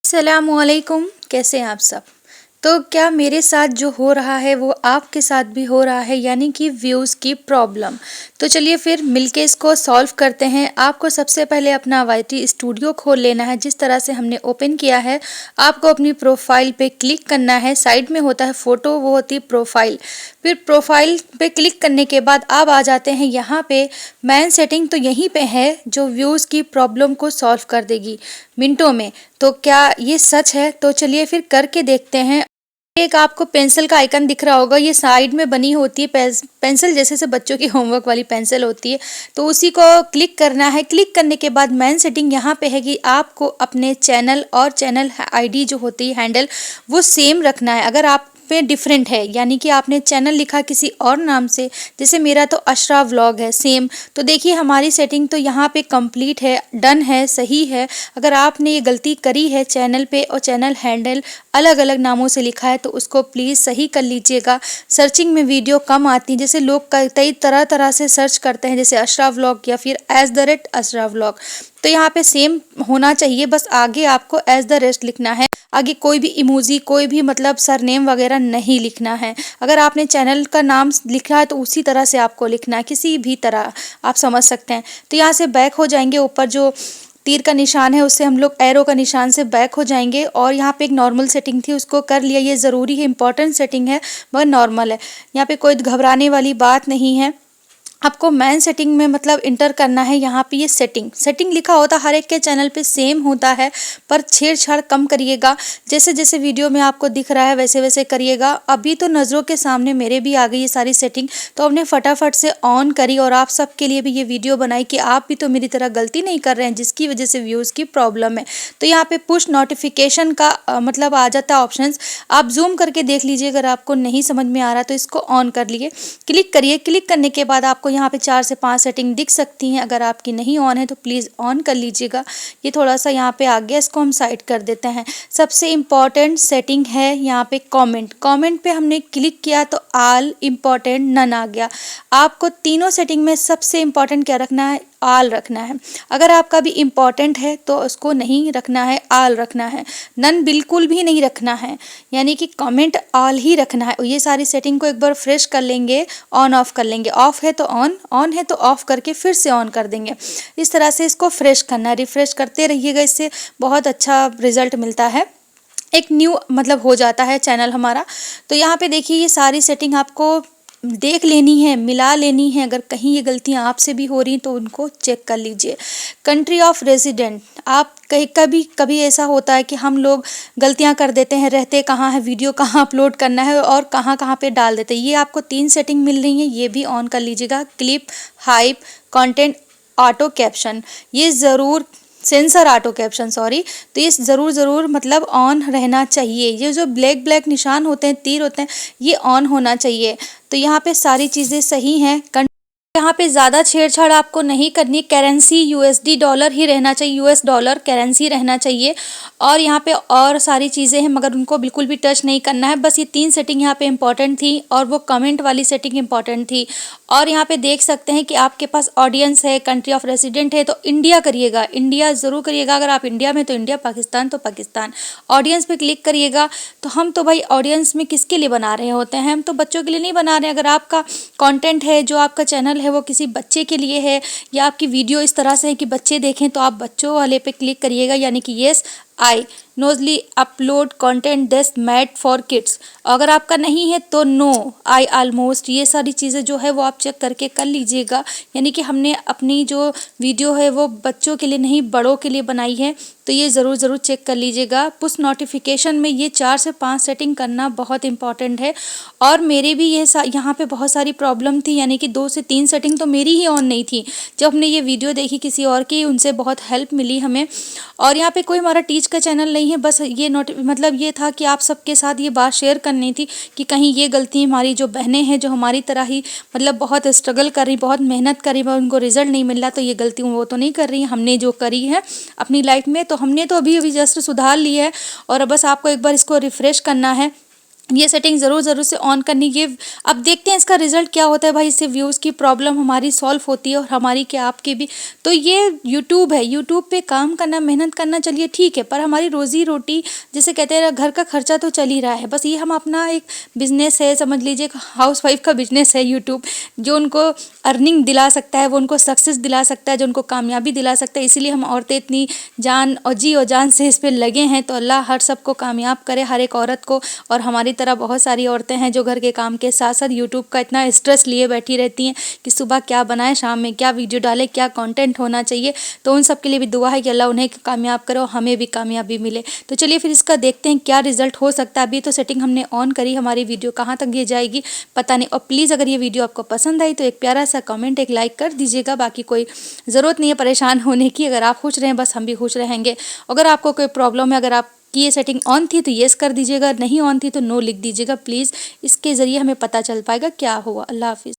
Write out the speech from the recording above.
अस्सलामुअलैकुम, कैसे हैं आप सब। तो क्या मेरे साथ जो हो रहा है वो आपके साथ भी हो रहा है, यानी कि व्यूज़ की प्रॉब्लम। तो चलिए फिर मिलके इसको सॉल्व करते हैं। आपको सबसे पहले अपना वाईटी स्टूडियो खोल लेना है। जिस तरह से हमने ओपन किया है, आपको अपनी प्रोफाइल पे क्लिक करना है। साइड में होता है फ़ोटो, वो होती है प्रोफाइल। फिर प्रोफाइल पे क्लिक करने के बाद आप आ जाते हैं यहाँ पे मैन सेटिंग। तो यहीं पे है जो व्यूज़ की प्रॉब्लम को सॉल्व कर देगी मिनटों में। तो क्या ये सच है? तो चलिए फिर करके देखते हैं। एक आपको पेंसिल का आइकन दिख रहा होगा, ये साइड में बनी होती है पेंसिल जैसे से बच्चों की होमवर्क वाली पेंसिल होती है। तो उसी को क्लिक करना है। क्लिक करने के बाद मैन सेटिंग यहाँ पे है कि आपको अपने चैनल और चैनल आईडी जो होती है हैंडल, वो सेम रखना है। अगर आप पे डिफरेंट है, यानी कि आपने चैनल लिखा किसी और नाम से, जैसे मेरा तो अशरा व्लॉग है सेम, तो देखिए हमारी सेटिंग तो यहाँ पे कंप्लीट है, डन है, सही है। अगर आपने ये गलती करी है चैनल पे और चैनल हैंडल अलग अलग नामों से लिखा है, तो उसको प्लीज़ सही कर लीजिएगा। सर्चिंग में वीडियो कम आती है, जैसे लोग कई तरह तरह से सर्च करते हैं, जैसे अशरा व्लॉग या फिर @अशरा व्लॉग। तो यहाँ पे सेम होना चाहिए, बस आगे आपको लिखना है। आगे कोई भी इमोजी, कोई भी मतलब सरनेम वगैरह नहीं लिखना है। अगर आपने चैनल का नाम लिखा है तो उसी तरह से आपको लिखना है, किसी भी तरह, आप समझ सकते हैं। तो यहाँ से बैक हो जाएंगे, ऊपर जो तीर का निशान है उससे हम लोग एरो का निशान से बैक हो जाएंगे। और यहाँ पे एक नॉर्मल सेटिंग थी, उसको कर लिया। ये ज़रूरी है, इंपॉर्टेंट सेटिंग है, मगर नॉर्मल है। यहाँ पे कोई घबराने वाली बात नहीं है। आपको मैन सेटिंग में मतलब इंटर करना है। यहाँ पे ये सेटिंग लिखा होता, हर एक के चैनल पे सेम होता है, पर छेड़छाड़ कम करिएगा। जैसे जैसे वीडियो में आपको दिख रहा है वैसे वैसे करिएगा। अभी तो नज़रों के सामने मेरे भी आ गई ये सारी सेटिंग, तो हमने फटाफट से ऑन करी और आप सबके लिए भी ये वीडियो बनाई कि आप भी तो मेरी तरह गलती नहीं कर रहे हैं जिसकी वजह से व्यूज़ की प्रॉब्लम है। तो यहाँ पे पुश नोटिफिकेशन का मतलब आ जाता है ऑप्शन। आप जूम करके देख लीजिए, अगर आपको नहीं समझ में आ रहा तो इसको ऑन कर लिए। क्लिक करिए। क्लिक करने के बाद आपको यहाँ पे 4 से 5 सेटिंग दिख सकती हैं। अगर आपकी नहीं ऑन है तो प्लीज़ ऑन कर लीजिएगा। ये थोड़ा सा यहाँ पे आ गया, इसको हम साइड कर देते हैं। सबसे इम्पॉर्टेंट सेटिंग है यहाँ पे कमेंट पे हमने क्लिक किया तो ऑल इम्पॉर्टेंट नन आ गया। आपको तीनों सेटिंग में सबसे इम्पॉर्टेंट क्या रखना है? ऑल रखना है। अगर आपका भी इम्पॉर्टेंट है तो उसको नहीं रखना है, ऑल रखना है। नन बिल्कुल भी नहीं रखना है, यानी कि कमेंट ऑल ही रखना है। ये सारी सेटिंग को एक बार फ्रेश कर लेंगे, ऑन ऑफ कर लेंगे। ऑफ है तो ऑन, ऑन है तो ऑफ करके फिर से ऑन कर देंगे। इस तरह से इसको फ्रेश करना है, रिफ्रेश करते रहिएगा, इससे बहुत अच्छा रिजल्ट मिलता है। एक न्यू मतलब हो जाता है चैनल हमारा। तो यहाँ पे देखिए ये सारी सेटिंग आपको देख लेनी है, मिला लेनी है। अगर कहीं ये गलतियां आपसे भी हो रही तो उनको चेक कर लीजिए। कंट्री ऑफ रेजिडेंट, आप कहीं कभी कभी ऐसा होता है कि हम लोग गलतियां कर देते हैं, रहते कहाँ है, वीडियो कहाँ अपलोड करना है और कहाँ कहाँ पे डाल देते हैं। ये आपको 3 सेटिंग मिल रही हैं, ये भी ऑन कर लीजिएगा। Clip, hype, content, auto caption, ये ज़रूर सेंसर ऑटो कैप्शन सॉरी, तो ये ज़रूर मतलब ऑन रहना चाहिए। ये जो ब्लैक निशान होते हैं, तीर होते हैं, ये ऑन होना चाहिए। तो यहाँ पे सारी चीज़ें सही हैं। यहाँ पे ज़्यादा छेड़छाड़ आपको नहीं करनी। करेंसी यूएसडी डॉलर ही रहना चाहिए, यूएस डॉलर करेंसी रहना चाहिए। और यहाँ पे और सारी चीज़ें हैं मगर उनको बिल्कुल भी टच नहीं करना है। बस ये 3 सेटिंग यहाँ पे इंपॉर्टेंट थी और वो कमेंट वाली सेटिंग इंपॉर्टेंट थी। और यहाँ पे देख सकते हैं कि आपके पास ऑडियंस है, कंट्री ऑफ रेसिडेंट है, तो इंडिया करिएगा, इंडिया ज़रूर करिएगा। अगर आप इंडिया में तो इंडिया, पाकिस्तान तो पाकिस्तान। ऑडियंस पे क्लिक करिएगा। तो हम तो भाई ऑडियंस में किसके लिए बना रहे होते हैं? हम तो बच्चों के लिए नहीं बना रहे हैं। अगर आपका कंटेंट है, जो आपका चैनल है वो किसी बच्चे के लिए है, या आपकी वीडियो इस तरह से है कि बच्चे देखें, तो आप बच्चों वाले पे क्लिक करिएगा, यानी कि yes I knowingly upload content this made for kids. अगर आपका नहीं है तो नो आई ऑलमोस्ट। ये सारी चीज़ें जो है वो आप चेक करके कर लीजिएगा, यानी कि हमने अपनी जो वीडियो है वो बच्चों के लिए नहीं बड़ों के लिए बनाई है। तो ये ज़रूर चेक कर लीजिएगा। पुश नोटिफिकेशन में ये 4 से 5 सेटिंग करना बहुत इंपॉर्टेंट है। और मेरे भी ये यहाँ पे बहुत सारी प्रॉब्लम थी, यानी कि 2 से 3 सेटिंग तो मेरी ही ऑन नहीं थी। जब हमने ये वीडियो देखी किसी और की, उनसे बहुत हेल्प मिली हमें। और यहाँ पे कोई हमारा टीच का चैनल नहीं है, बस ये मतलब ये था कि आप सबके साथ ये बात शेयर करनी थी कि कहीं ये गलती हमारी जो बहनें हैं, जो हमारी तरह ही मतलब बहुत स्ट्रगल कर रही, बहुत मेहनत कर रही, उनको रिजल्ट नहीं मिल रहा, तो ये गलती वो तो नहीं कर रही है। हमने जो करी है अपनी लाइफ में, तो हमने तो अभी जस्ट सुधार ली है। और बस आपको एक बार इसको रिफ्रेश करना है। ये सेटिंग ज़रूर से ऑन करनी। ये अब देखते हैं इसका रिजल्ट क्या होता है भाई। इससे व्यूज़ की प्रॉब्लम हमारी सॉल्व होती है और हमारी क्या आपकी भी। तो ये यूट्यूब है, यूट्यूब पे काम करना, मेहनत करना चलिए ठीक है, पर हमारी रोज़ी रोटी जिसे कहते हैं घर का खर्चा तो चल ही रहा है। बस ये हम अपना एक बिजनेस है, समझ लीजिए हाउस वाइफ का बिजनेस है यूट्यूब, जो उनको अर्निंग दिला सकता है, वो उनको सक्सेस दिला सकता है, जो उनको कामयाबी दिला सकता है। इसीलिए हम औरतें इतनी जान और जी और जान से इस पर लगे हैं। तो अल्लाह हर सबको कामयाब करे, हर एक औरत को। और हमारी तरह बहुत सारी औरतें हैं जो घर के काम के साथ साथ यूट्यूब का इतना स्ट्रेस लिए बैठी रहती हैं कि सुबह क्या बनाएं, शाम में क्या वीडियो डालें, क्या कंटेंट होना चाहिए। तो उन सब के लिए भी दुआ है कि अल्लाह उन्हें कामयाब करे और हमें भी कामयाबी मिले। तो चलिए फिर इसका देखते हैं क्या रिजल्ट हो सकता है। अभी तो सेटिंग हमने ऑन करी, हमारी वीडियो कहाँ तक ये जाएगी पता नहीं। और प्लीज़ अगर ये वीडियो आपको पसंद आई तो एक प्यारा सा कमेंट, एक लाइक कर दीजिएगा। बाकी कोई ज़रूरत नहीं है परेशान होने की, अगर आप खुश रहें बस हम भी खुश रहेंगे। अगर आपको कोई प्रॉब्लम है, अगर आप कि ये सेटिंग ऑन थी तो येस कर दीजिएगा, नहीं ऑन थी तो नो लिख दीजिएगा प्लीज़। इसके ज़रिए हमें पता चल पाएगा क्या हुआ। अल्लाह हाफिज़।